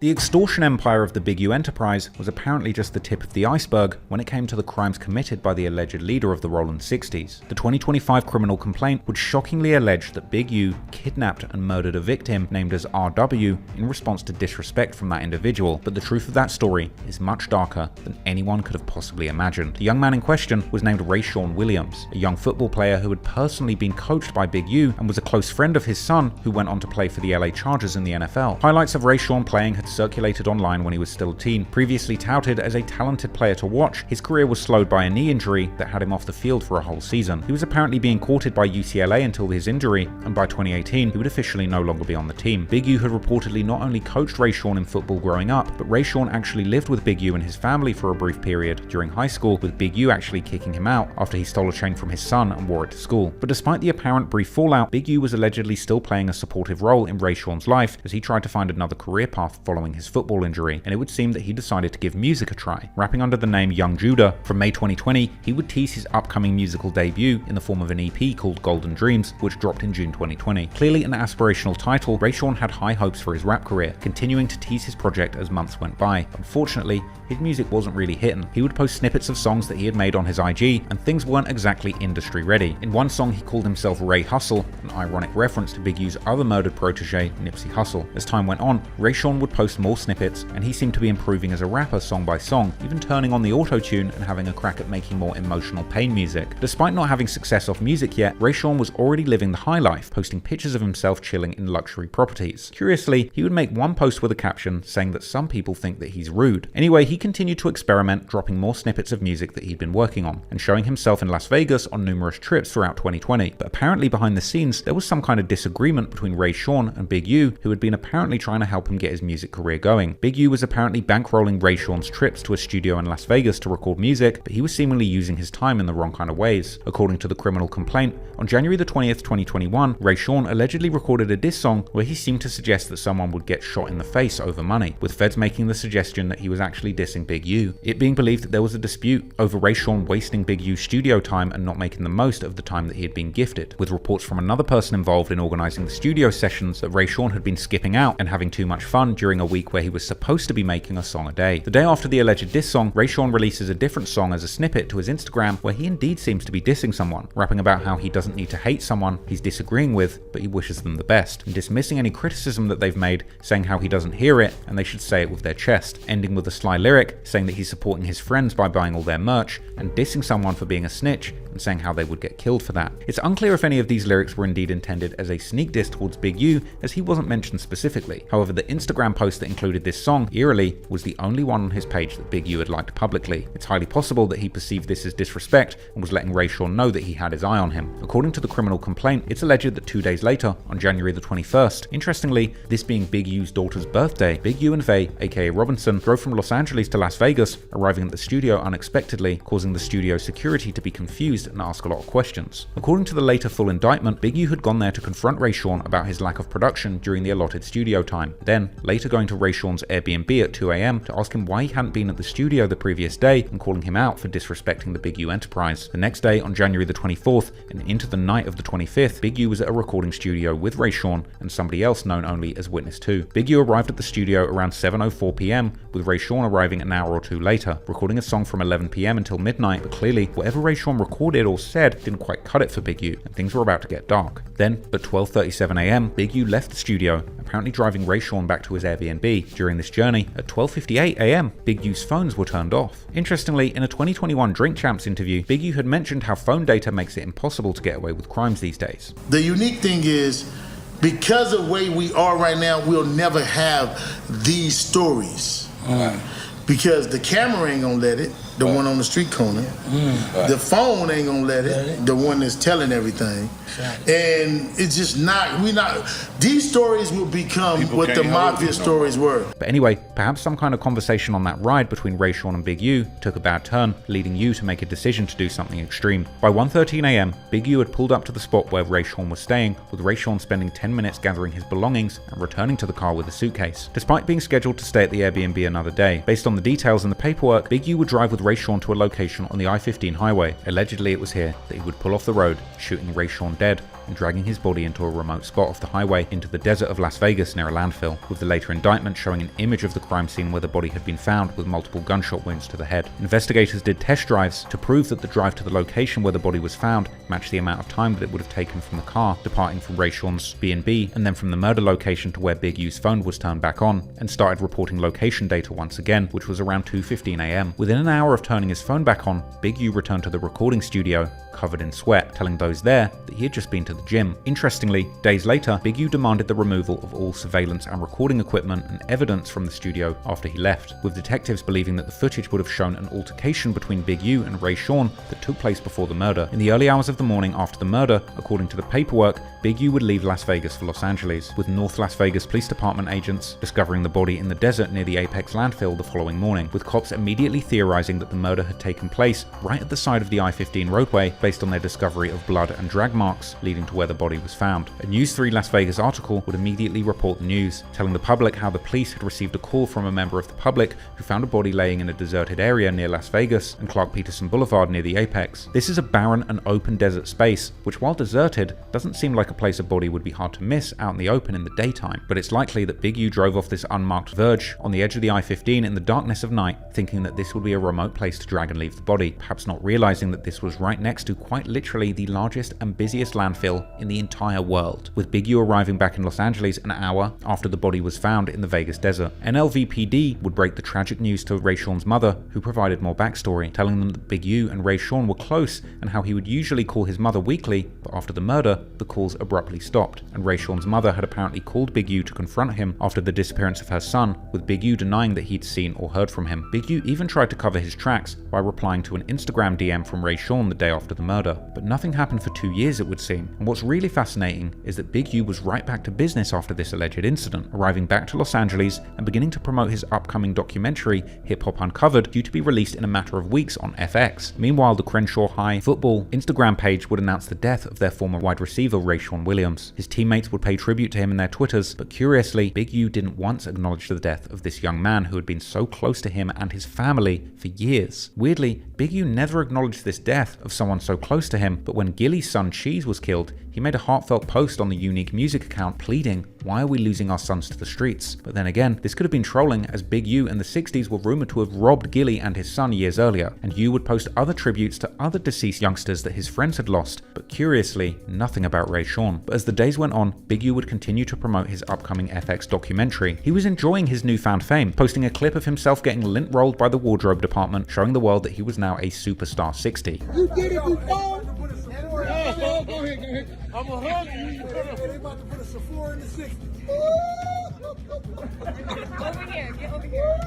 The extortion empire of the Big U enterprise was apparently just the tip of the iceberg when it came to the crimes committed by the alleged leader of the Rollin 60s. The 2025 criminal complaint would shockingly allege that Big U kidnapped and murdered a victim named as RW in response to disrespect from that individual, but the truth of that story is much darker than anyone could have possibly imagined. The young man in question was named Rayshawn Williams, a young football player who had personally been coached by Big U and was a close friend of his son, who went on to play for the LA Chargers in the NFL. Highlights of Rayshawn playing had circulated online when he was still a teen. Previously touted as a talented player to watch, his career was slowed by a knee injury that had him off the field for a whole season. He was apparently being courted by UCLA until his injury, and by 2018 he would officially no longer be on the team. Big U had reportedly not only coached Rayshawn in football growing up, but Rayshawn actually lived with Big U and his family for a brief period during high school, with Big U actually kicking him out after he stole a chain from his son and wore it to school. But despite the apparent brief fallout, Big U was allegedly still playing a supportive role in Rayshawn's life as he tried to find another career path following his football injury, and it would seem that he decided to give music a try. Rapping under the name Young Judah, from May 2020, he would tease his upcoming musical debut in the form of an EP called Golden Dreams, which dropped in June 2020. Clearly an aspirational title, Rayshawn had high hopes for his rap career, continuing to tease his project as months went by. Unfortunately, his music wasn't really hitting. He would post snippets of songs that he had made on his IG, and things weren't exactly industry ready. In one song, he called himself Ray Hustle, an ironic reference to Big U's other murdered protege, Nipsey Hussle. As time went on, Rayshawn would post more snippets, and he seemed to be improving as a rapper song by song, even turning on the auto-tune and having a crack at making more emotional pain music. Despite not having success off music yet, Rayshawn was already living the high life, posting pictures of himself chilling in luxury properties. Curiously, he would make one post with a caption saying that some people think that he's rude. Anyway, he continued to experiment, dropping more snippets of music that he'd been working on, and showing himself in Las Vegas on numerous trips throughout 2020. But apparently behind the scenes, there was some kind of disagreement between Rayshawn and Big U, who had been apparently trying to help him get his music career going. Big U was apparently bankrolling Rayshawn's trips to a studio in Las Vegas to record music, but he was seemingly using his time in the wrong kind of ways. According to the criminal complaint, on January the 20th, 2021, Rayshawn allegedly recorded a diss song where he seemed to suggest that someone would get shot in the face over money, with feds making the suggestion that he was actually dissing Big U. It being believed that there was a dispute over Rayshawn wasting Big U's studio time and not making the most of the time that he had been gifted, with reports from another person involved in organizing the studio sessions that Rayshawn had been skipping out and having too much fun during a week where he was supposed to be making a song a day. The day after the alleged diss song, Rayshawn releases a different song as a snippet to his Instagram where he indeed seems to be dissing someone, rapping about how he doesn't need to hate someone he's disagreeing with, but he wishes them the best, and dismissing any criticism that they've made, saying how he doesn't hear it and they should say it with their chest, ending with a sly lyric saying that he's supporting his friends by buying all their merch, and dissing someone for being a snitch and saying how they would get killed for that. It's unclear if any of these lyrics were indeed intended as a sneak diss towards Big U, as he wasn't mentioned specifically. However, the Instagram post that included this song, eerily, was the only one on his page that Big U had liked publicly. It's highly possible that he perceived this as disrespect and was letting Rayshawn know that he had his eye on him. According to the criminal complaint, it's alleged that 2 days later, on January the 21st, interestingly, this being Big U's daughter's birthday, Big U and Vay, aka Robinson, drove from Los Angeles to Las Vegas, arriving at the studio unexpectedly, causing the studio security to be confused and ask a lot of questions. According to the later full indictment, Big U had gone there to confront Rayshawn about his lack of production during the allotted studio time, then later going to Rayshawn's Airbnb at 2 AM to ask him why he hadn't been at the studio the previous day and calling him out for disrespecting the Big U enterprise. The next day, on January the 24th, and into the night of the 25th, Big U was at a recording studio with Rayshawn and somebody else known only as Witness 2. Big U arrived at the studio around 7:04 PM, with Rayshawn arriving an hour or two later, recording a song from 11 PM until midnight, but clearly whatever Rayshawn recorded or said didn't quite cut it for Big U, and things were about to get dark. Then, at 12:37 AM, Big U left the studio, apparently driving Rayshawn back to his Airbnb. During this journey, at 12:58 AM, Big U's phones were turned off. Interestingly, in a 2021 Drink Champs interview, Big U had mentioned how phone data makes it impossible to get away with crimes these days. The unique thing is, because of the way we are right now, we'll never have these stories. Because the camera ain't gonna let it, the one on the street corner. The phone ain't gonna let it, the one that's telling everything. And it's just these stories will become what the mafia stories were. But anyway, perhaps some kind of conversation on that ride between Rayshawn and Big U took a bad turn, leading U to make a decision to do something extreme. By 1:13 AM, Big U had pulled up to the spot where Rayshawn was staying, with Rayshawn spending 10 minutes gathering his belongings and returning to the car with a suitcase. Despite being scheduled to stay at the Airbnb another day, based on the details in the paperwork, Big U would drive with Rayshawn to a location on the I-15 highway. Allegedly, it was here that he would pull off the road, shooting Rayshawn dead and dragging his body into a remote spot off the highway into the desert of Las Vegas near a landfill, with the later indictment showing an image of the crime scene where the body had been found with multiple gunshot wounds to the head. Investigators did test drives to prove that the drive to the location where the body was found matched the amount of time that it would have taken from the car departing from Rayshawn's B&B and then from the murder location to where Big U's phone was turned back on, and started reporting location data once again, which was around 2:15 AM. Within an hour of turning his phone back on, Big U returned to the recording studio covered in sweat, telling those there that he had just been to the gym. Interestingly, days later, Big U demanded the removal of all surveillance and recording equipment and evidence from the studio after he left, with detectives believing that the footage would have shown an altercation between Big U and Rayshawn that took place before the murder. In the early hours of the morning after the murder, according to the paperwork, Big U would leave Las Vegas for Los Angeles, with North Las Vegas Police Department agents discovering the body in the desert near the Apex landfill the following morning, with cops immediately theorizing that the murder had taken place right at the side of the I-15 roadway based on their discovery of blood and drag marks leading to where the body was found. A News 3 Las Vegas article would immediately report the news, telling the public how the police had received a call from a member of the public who found a body laying in a deserted area near Las Vegas and Clark Peterson Boulevard near the Apex. This is a barren and open desert space, which while deserted, doesn't seem like a place a body would be hard to miss out in the open in the daytime, but it's likely that Big U drove off this unmarked verge on the edge of the I-15 in the darkness of night, thinking that this would be a remote place to drag and leave the body, perhaps not realizing that this was right next to quite literally the largest and busiest landfill in the entire world, with Big U arriving back in Los Angeles an hour after the body was found in the Vegas desert. NLVPD would break the tragic news to Rayshawn's mother, who provided more backstory, telling them that Big U and Rayshawn were close and how he would usually call his mother weekly, but after the murder, the calls abruptly stopped, and Rayshawn's mother had apparently called Big U to confront him after the disappearance of her son, with Big U denying that he'd seen or heard from him. Big U even tried to cover his tracks by replying to an Instagram DM from Rayshawn the day after the murder, but nothing happened for 2 years it would seem, and what's really fascinating is that Big U was right back to business after this alleged incident, arriving back to Los Angeles and beginning to promote his upcoming documentary, Hip Hop Uncovered, due to be released in a matter of weeks on FX. Meanwhile, the Crenshaw High football Instagram page would announce the death of their former wide receiver Rayshawn Williams. His teammates would pay tribute to him in their Twitters, but curiously, Big U didn't once acknowledge the death of this young man who had been so close to him and his family for years. Weirdly, Big U never acknowledged this death of someone so close to him, but when Gilly's son Cheese was killed, he made a heartfelt post on the Unique Music account pleading, "Why are we losing our sons to the streets?" But then again, this could have been trolling, as Big U in the 60s were rumored to have robbed Gilly and his son years earlier, and U would post other tributes to other deceased youngsters that his friends had lost, but curiously, nothing about Rayshawn. But as the days went on, Big U would continue to promote his upcoming FX documentary. He was enjoying his newfound fame, posting a clip of himself getting lint rolled by the wardrobe department, showing the world that he was now a superstar 60. You did it before? Go ahead. I'm a hug you. They about to put a Sephora in the 60s. Over here, get over here.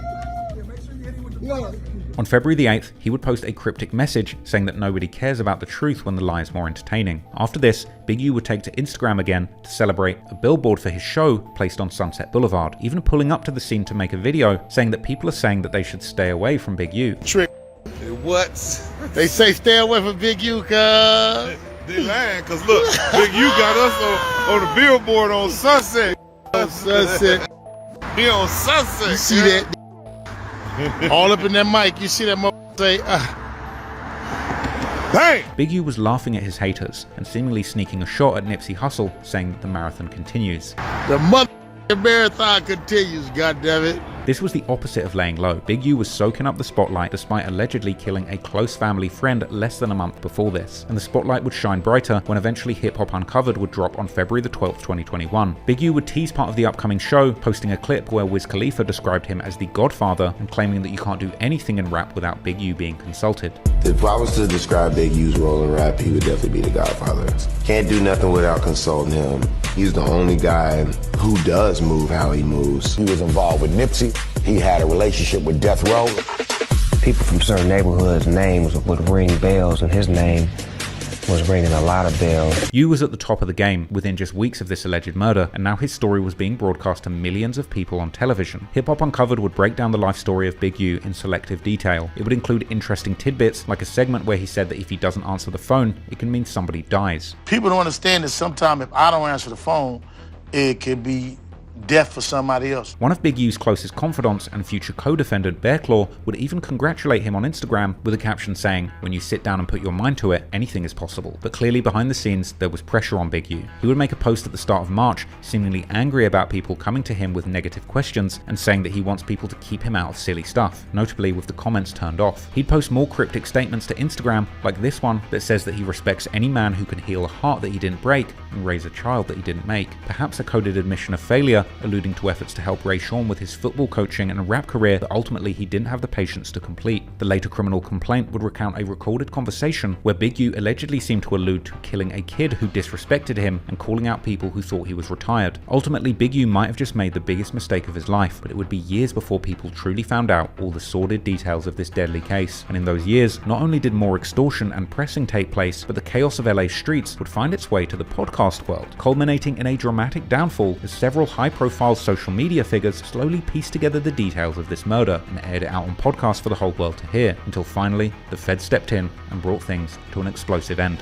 Yeah, make sure you hit him with the ball. On February the 8th, he would post a cryptic message saying that nobody cares about the truth when the lie is more entertaining. After this, Big U would take to Instagram again to celebrate a billboard for his show placed on Sunset Boulevard, even pulling up to the scene to make a video saying that people are saying that they should stay away from Big U. Trick. What? They say stay away from Big U, cuz. They lying, cause look, Big U got us on the billboard on Sunset. Sunset. He on Sunset. You see that? All up in that mic, you see that motherfucker say, Bang! Big U was laughing at his haters and seemingly sneaking a shot at Nipsey Hussle, saying that the marathon continues. The motherfucking marathon continues, goddammit. This was the opposite of laying low. Big U was soaking up the spotlight despite allegedly killing a close family friend less than a month before this, and the spotlight would shine brighter when eventually Hip Hop Uncovered would drop on February the 12th, 2021. Big U would tease part of the upcoming show, posting a clip where Wiz Khalifa described him as the Godfather and claiming that you can't do anything in rap without Big U being consulted. If I was to describe Big U's role in rap, he would definitely be the Godfather. Can't do nothing without consulting him. He's the only guy who does move how he moves. He was involved with Nipsey. He had a relationship with Death Row. People from certain neighborhoods' names would ring bells, and his name was ringing a lot of bells. U was at the top of the game within just weeks of this alleged murder, and now his story was being broadcast to millions of people on television. Hip Hop Uncovered would break down the life story of Big U in selective detail. It would include interesting tidbits, like a segment where he said that if he doesn't answer the phone, it can mean somebody dies. People don't understand that sometimes if I don't answer the phone, it could be death for somebody else. One of Big U's closest confidants and future co-defendant Bearclaw would even congratulate him on Instagram with a caption saying, "When you sit down and put your mind to it, anything is possible." But clearly behind the scenes, there was pressure on Big U. He would make a post at the start of March, seemingly angry about people coming to him with negative questions and saying that he wants people to keep him out of silly stuff, notably with the comments turned off. He'd post more cryptic statements to Instagram, like this one that says that he respects any man who can heal a heart that he didn't break and raise a child that he didn't make. Perhaps a coded admission of failure, alluding to efforts to help Rayshawn with his football coaching and rap career that ultimately he didn't have the patience to complete. The later criminal complaint would recount a recorded conversation where Big U allegedly seemed to allude to killing a kid who disrespected him and calling out people who thought he was retired. Ultimately, Big U might have just made the biggest mistake of his life, but it would be years before people truly found out all the sordid details of this deadly case. And in those years, not only did more extortion and pressing take place, but the chaos of LA streets would find its way to the podcast world, culminating in a dramatic downfall as several high-profile social media figures slowly pieced together the details of this murder and aired it out on podcasts for the whole world to hear, until finally the feds stepped in and brought things to an explosive end.